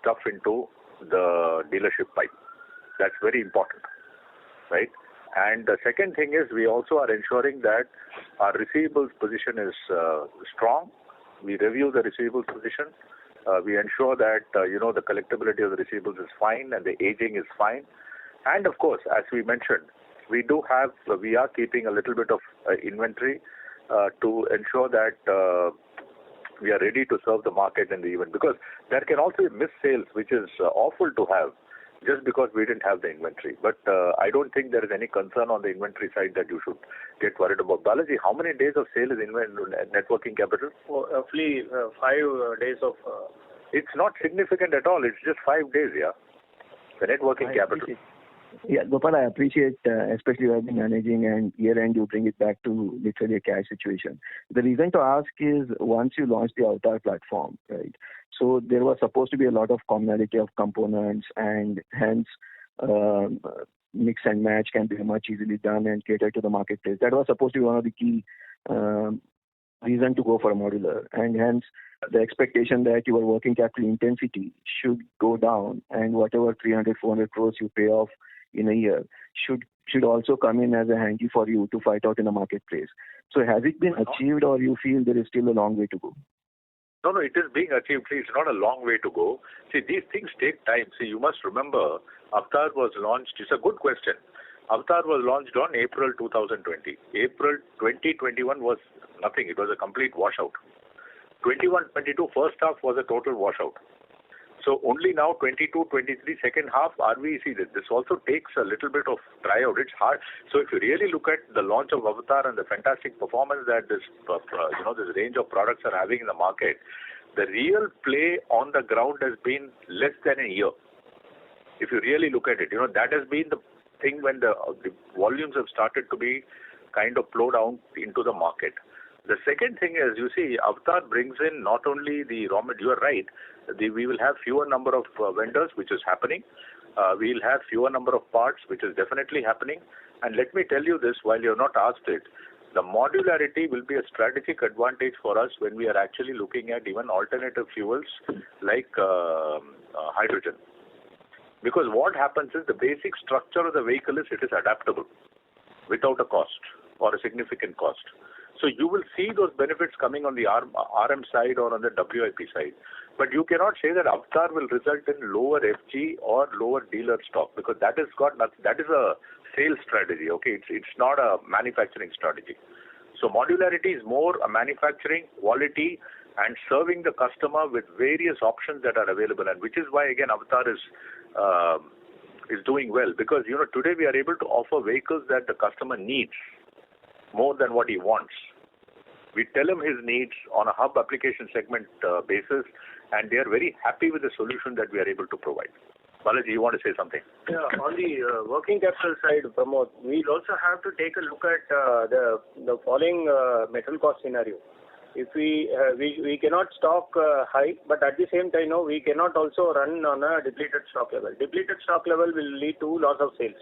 stuff into the dealership pipe. That's very important, right? And the second thing is we also are ensuring that our receivables position is strong. We review the receivables position. We ensure that, the collectability of the receivables is fine and the aging is fine. And of course, as we mentioned, we are keeping a little bit of inventory to ensure that we are ready to serve the market in the event. Because there can also be missed sales, which is awful to have just because we didn't have the inventory. But I don't think there is any concern on the inventory side that you should get worried about. Balaji, how many days of sale is net working capital? Roughly 5 days of... It's not significant at all. It's just 5 days, yeah. The net working capital. Yeah, Gopal, I appreciate, especially you have been managing and year-end you bring it back to literally a cash situation. The reason to ask is once you launch the Avatar platform, right? So there was supposed to be a lot of commonality of components and hence mix and match can be much easily done and cater to the marketplace. That was supposed to be one of the key reason to go for a modular, and hence the expectation that your working capital intensity should go down and whatever 300-400 crores you pay off in a year should also come in as a handy for you to fight out in the marketplace. So has it been achieved or you feel there is still a long way to go? No, it is being achieved. It's not a long way to go. See, these things take time. See, you must remember, Avatar was launched. It's a good question. Avatar was launched on April 2020. April 2021 was nothing. It was a complete washout. 21-22 first half was a total washout. So only now 22-23 second half RVC. This also takes a little bit of tryout. It's hard. So if you really look at the launch of Avatar and the fantastic performance that this range of products are having in the market, the real play on the ground has been less than a year. If you really look at it, that has been the thing when the volumes have started to be kind of flow down into the market. The second thing is, you see, Avatar brings in not only the raw material, you are right, we will have fewer number of vendors, which is happening. We will have fewer number of parts, which is definitely happening. And let me tell you this, while you have not asked it, the modularity will be a strategic advantage for us when we are actually looking at even alternative fuels like hydrogen. Because what happens is the basic structure of the vehicle is it is adaptable without a cost or a significant cost. So you will see those benefits coming on the RM side or on the WIP side. But you cannot say that Avatar will result in lower FG or lower dealer stock, because that is a sales strategy. Okay, it's not a manufacturing strategy. So modularity is more a manufacturing quality and serving the customer with various options that are available, and which is why again Avatar is doing well, because today we are able to offer vehicles that the customer needs. more than what he wants. We tell him his needs on a hub application segment basis, and they are very happy with the solution that we are able to provide. Balaji, you want to say something? Yeah, on the working capital side, Pramod, we'll also have to take a look at the falling metal cost scenario. If we cannot stock high, but at the same time, no, we cannot also run on a depleted stock level. Depleted stock level will lead to loss of sales.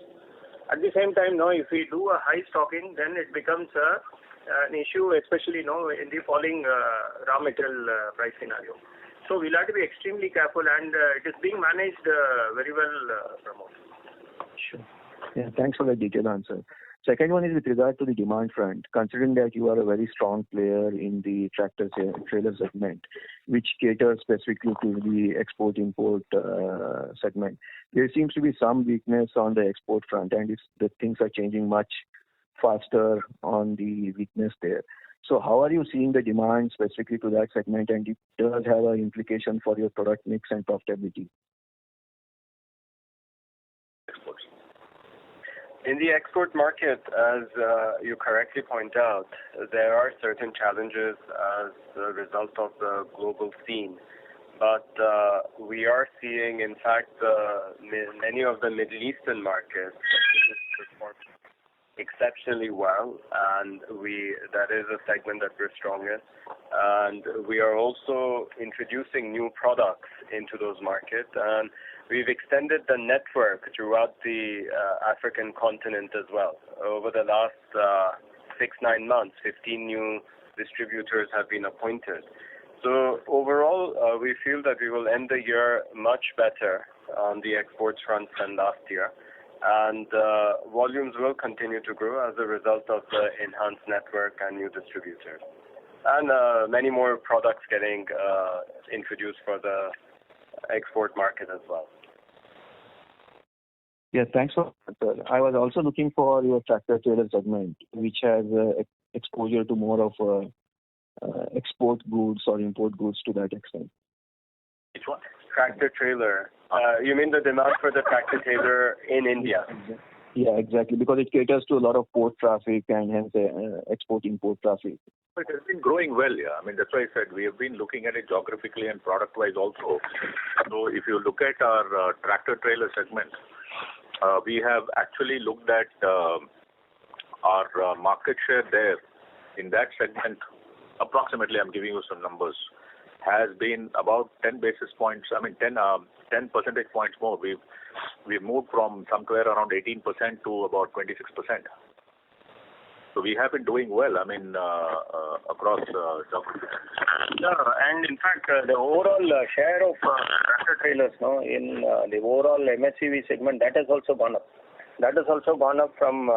At the same time, no, if we do a high stocking, then it becomes an issue, especially no, in the falling raw material price scenario. So we'll have to be extremely careful, and it is being managed very well, Pramod. Sure. Yeah, thanks for that detailed answer. Second one is with regard to the demand front. Considering that you are a very strong player in the tractor-trailer segment, which caters specifically to the export-import segment, there seems to be some weakness on the export front, and the things are changing much faster on the weakness there. So how are you seeing the demand specifically to that segment, and it does have an implication for your product mix and profitability? In the export market, as you correctly point out, there are certain challenges as a result of the global scene. But we are seeing, in fact, many of the Middle Eastern markets perform exceptionally well, and that is a segment that we're strong in. And we are also introducing new products into those markets, and we've extended the network throughout the African continent as well. Over the last 6-9 months, 15 new distributors have been appointed. So overall, we feel that we will end the year much better on the exports front than last year. And volumes will continue to grow as a result of the enhanced network and new distributors. And many more products getting introduced for the export market as well. Yeah, thanks for that. I was also looking for your tractor-trailer segment, which has exposure to more of export goods or import goods to that extent. Which one? Tractor-trailer. You mean the demand for the tractor-trailer in India? Yeah, exactly, because it caters to a lot of port traffic and hence export-import traffic. It has been growing well, yeah. I mean, that's why I said we have been looking at it geographically and product-wise also. So if you look at our tractor-trailer segment, we have actually looked at our market share there in that segment. Approximately, I'm giving you some numbers, has been about 10 basis points. I mean, 10 percentage points more. We've moved from somewhere around 18% to about 26%. So we have been doing well. I mean, across geographies. Yeah, and in fact, the overall share of tractor trailers, no, in the overall MHCV segment, that has also gone up. That has also gone up from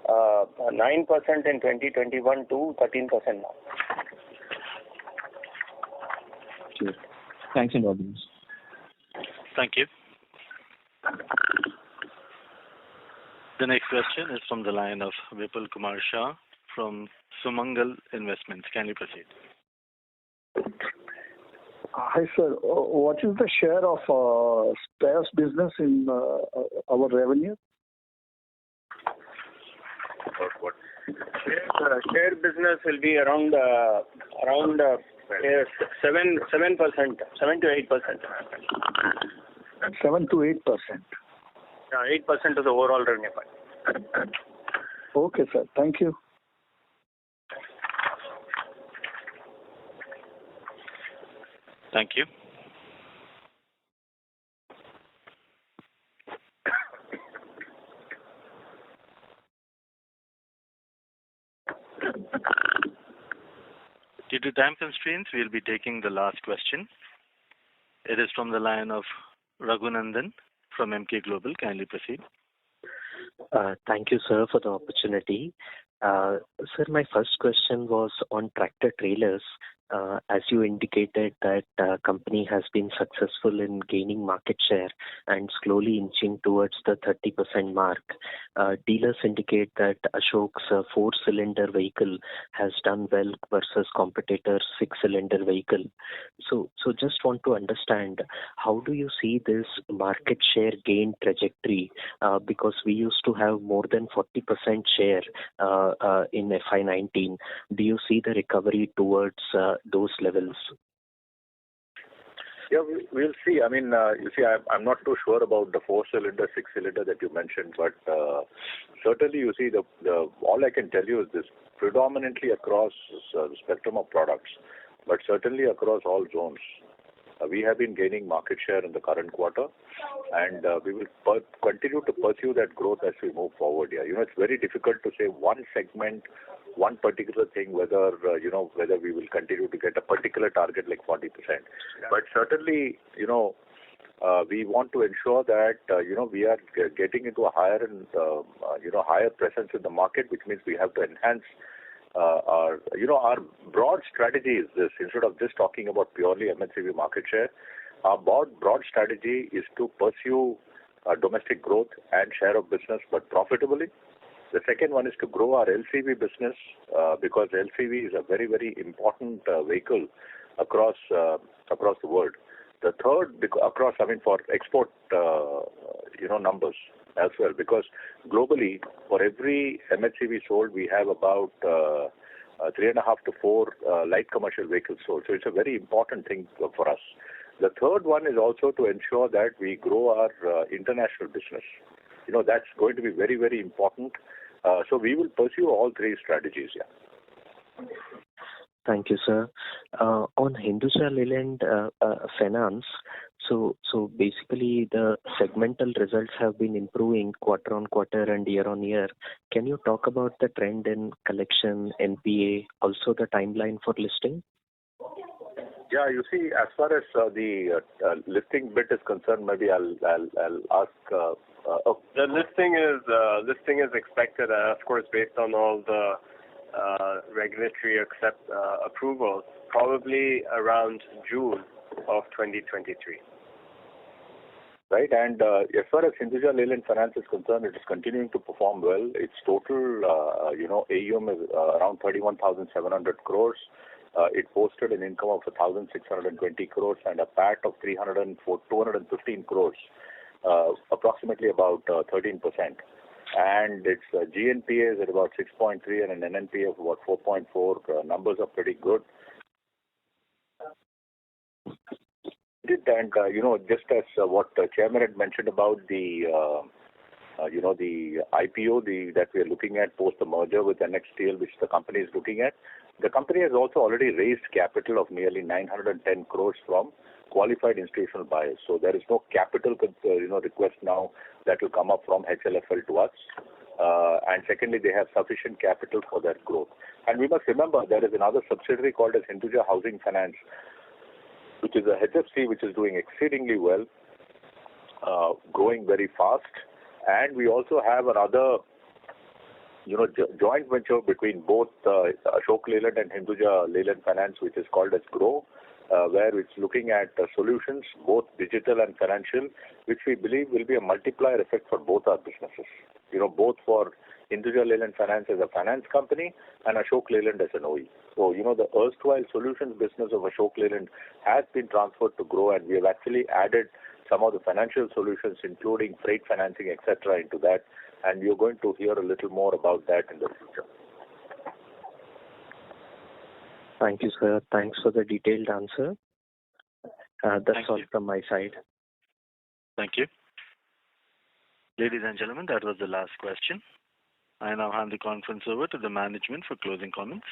9% in 2021 to 13% now. Sure. Thanks and all this. Thank you. The next question is from the line of Vipul Kumar Shah from Sumangal Investments. Can you proceed? Hi, sir. What is the share of spares business in our revenue? What? Share business will be around 7%, 7 to 8%. 7 to 8%. 8% of the overall revenue. Okay, sir. Thank you. Thank you. Due to time constraints, we'll be taking the last question. It is from the line of Raghunandan from MK Global. Kindly proceed. Thank you, sir, for the opportunity. Sir, my first question was on tractor trailers. As you indicated that company has been successful in gaining market share and slowly inching towards the 30% mark. Dealers indicate that Ashok's 4-cylinder vehicle has done well versus competitors' 6-cylinder vehicle. So just want to understand, how do you see this market share gain trajectory? Because we used to have more than 40% share in FY19. Do you see the recovery towards those levels? Yeah, we'll see. I mean, you see, I'm not too sure about the 4-cylinder, 6-cylinder that you mentioned, but certainly you see the all I can tell you is this: predominantly across the spectrum of products, but certainly across all zones. We have been gaining market share in the current quarter, and we will continue to pursue that growth as we move forward. Yeah, it's very difficult to say one segment, one particular thing, whether whether we will continue to get a particular target like 40%. But certainly, we want to ensure that we are getting into a higher and higher presence in the market, which means we have to enhance our broad strategy is this. Instead of just talking about purely MHCV market share, our broad strategy is to pursue domestic growth and share of business, but profitably. The second one is to grow our LCV business because LCV is a very, very important vehicle across the world. The third, for export, numbers as well, because globally, for every MHCV sold, we have about 3.5 to 4 light commercial vehicles sold. So it's a very important thing for us. The third one is also to ensure that we grow our international business. That's going to be very, very important. So we will pursue all three strategies. Yeah. Thank you, sir. On Hinduja Leyland Finance, so basically the segmental results have been improving quarter on quarter and year on year. Can you talk about the trend in collection, NPA, also the timeline for listing? Yeah, you see, as far as the listing bit is concerned, maybe I'll ask. The listing is expected, of course, based on all the regulatory approvals, probably around June of 2023. Right, and as far as Hinduja Leyland Finance is concerned, it is continuing to perform well. Its total, AUM is around 31,700 crores. It posted an income of 1,620 crores and a PAT of 215 crores, approximately about 13%. And its GNPA is at about 6.3 and an NNPA of about 4.4. Numbers are pretty good. And just as what the chairman had mentioned about the IPO that we are looking at post the merger with NXTL, which the company is looking at. The company has also already raised capital of nearly 910 crores from qualified institutional buyers. So there is no capital request now that will come up from HLFL to us. And secondly, they have sufficient capital for their growth. And we must remember there is another subsidiary called as Hinduja Housing Finance, which is a HFC which is doing exceedingly well, growing very fast. And we also have another joint venture between both Ashok Leyland and Hinduja Leyland Finance, which is called as Grow, where it's looking at solutions, both digital and financial, which we believe will be a multiplier effect for both our businesses. Both for Hinduja Leyland Finance as a finance company and Ashok Leyland as an OE. So, the erstwhile solutions business of Ashok Leyland has been transferred to Grow, and we have actually added some of the financial solutions, including freight financing, etc., into that. And you're going to hear a little more about that in the future. Thank you, sir. Thanks for the detailed answer. That's all from my side. Thank you. Ladies and gentlemen, that was the last question. I now hand the conference over to the management for closing comments.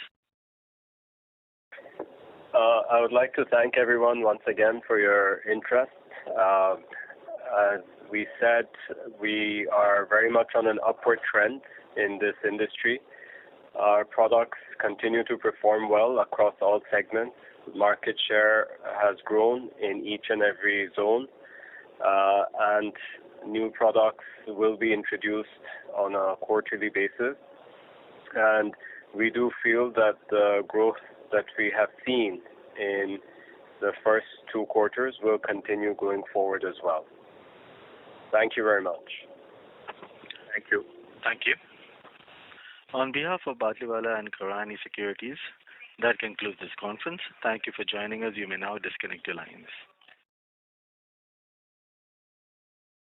I would like to thank everyone once again for your interest. As we said, we are very much on an upward trend in this industry. Our products continue to perform well across all segments. Market share has grown in each and every zone, and new products will be introduced on a quarterly basis. And we do feel that the growth that we have seen in the first 2 quarters will continue going forward as well. Thank you very much. Thank you. Thank you. On behalf of Batliwala and Karani Securities, that concludes this conference. Thank you for joining us. You may now disconnect your lines.